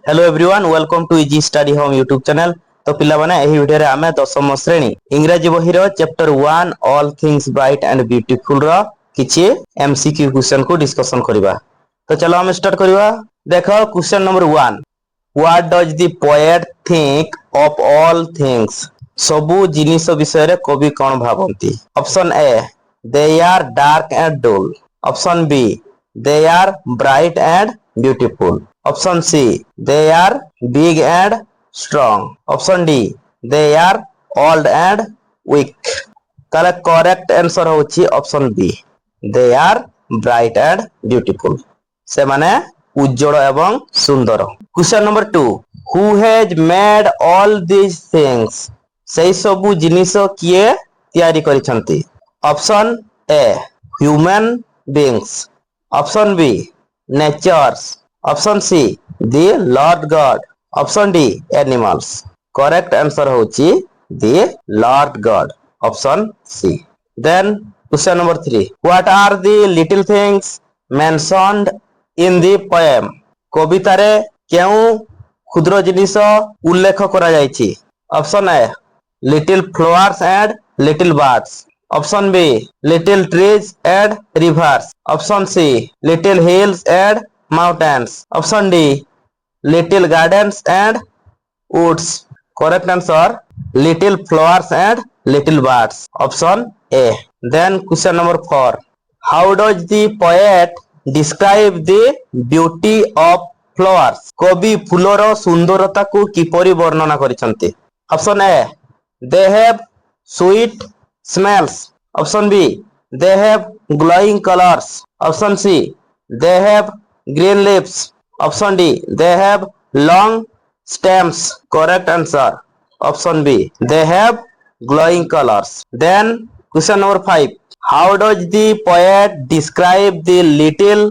Hello everyone welcome to easy study home YouTube channel. तो पिला माने एही वीडियो रे आमे दशम श्रेणी इंग्रजी बही रो chapter 1 all things bright and beautiful रो किछि एमसीक्यू क्वेश्चन को डिस्कशन करबा। तो चलो हम स्टार्ट करबा। देखो question number 1, what does the poet think of all things? सबु जिनिस विषय रे कवि कोन भाबंती? Option A they are dark and dull, option B they are bright and beautiful, option C they are big and strong, option D they are old and weak। ताले correct answer होची option B they are bright and beautiful, से माने उज्जवल एवं सुंदर। Question number 2, who has made all these things? सेही सबु जिनिस किए तयारी करिसंती? Option A human beings, option B natures, option C the Lord God, option D animals। correct answer होची the Lord God, option C। then question number 3, what are the little things mentioned in the poem? कविता रे केउ क्षुद्र जिनिस उल्लेख करा जायछि? Option A little flowers and little birds, option B little trees and rivers, option C little hills and mountains, option D little gardens and woods। correct answer little flowers and little birds, option A। then question number 4, how does the poet describe the beauty of flowers? कवि फूलर सुंदरता को किपरि वर्णना करिसंती? Option A they have sweet smells, option B they have glowing colors, option C they have green leaves, option D they have long stems। correct answer option B they have glowing colors। then question number 5, how does the poet describe the little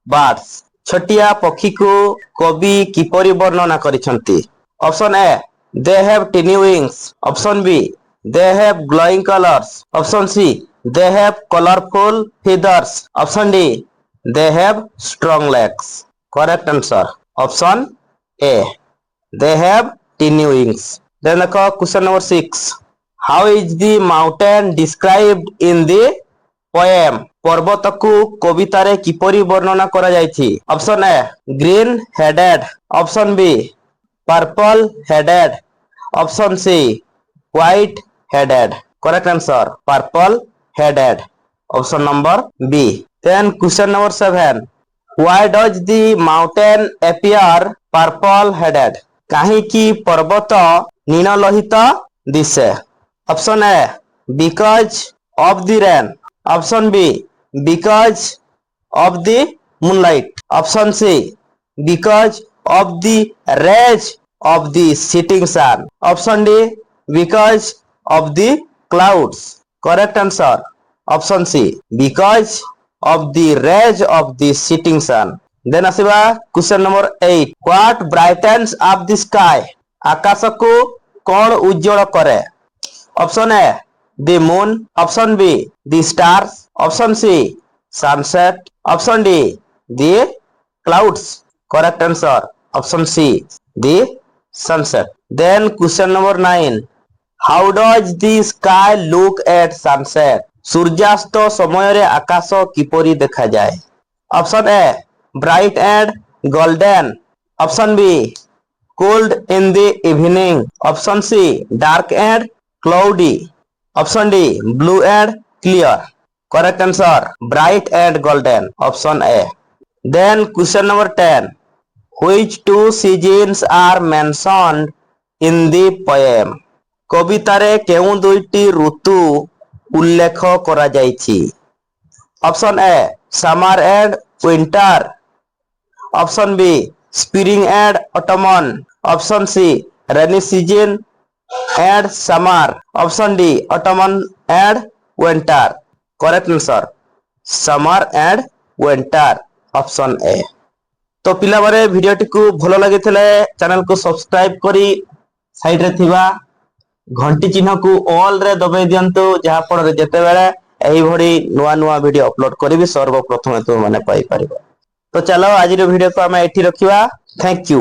birds? छोटिया पक्षी को कवि किपरि वर्णना करिसंती? Option A they have tiny wings, option B they have glowing colors, option C they have colorful feathers, option D they have strong legs। correct answer option A they have tiny wings। then question number 6, how is the mountain described in the poem? पर्वत को कविता रे किपरि वर्णना करा जायछि? Option A green headed, option B purple headed, option C white headed. Correct answer purple headed, option number B. then question number 7, why does the mountain appear purple headed? काहे कि पर्वत नील लोहित दिसे? Option A because of the rain, option B because of the moonlight, option C because of the rays of the setting sun, option D because of the clouds। correct answer option C because of the rays of the setting sun। then आसीबा question number 8, what brightens up the sky? आकाश को कौन उज्जवल करे? Option A the moon, option B the stars, option C sunset, option D the clouds। correct answer option C the sunset। then question number 9, how does the sky look at sunset? सूर्यास्त समय रे आकाश किपरि देखा जाए? Option A bright and golden, option B cold in the evening, option C dark and cloudy, option D blue and clear. Correct answer bright and golden, option A. Then question number 10, which two seasons are mentioned in the poem? कविता रे केउ दुईटी ऋतु उल्लेख करा जायछि? Option A summer and winter, option B spring and autumn, option C rainy season and summer, option D ottoman and winter. Correct answer summer and winter, option A. तो पिला बारे वीडियोटी को भलो लागिथिले चैनल को सब्सक्राइब करी साइड रे थिबा घंटी चिन्ह को ऑल रे दबाई दियंतु, जहा फल जेते बेले एही भडी नुवा नुवा वीडियो अपलोड करिवि सर्वप्रथम तुम माने पाई परिबो। तो चलो आज वीडियो को हम एठी रखिबा। Thank you.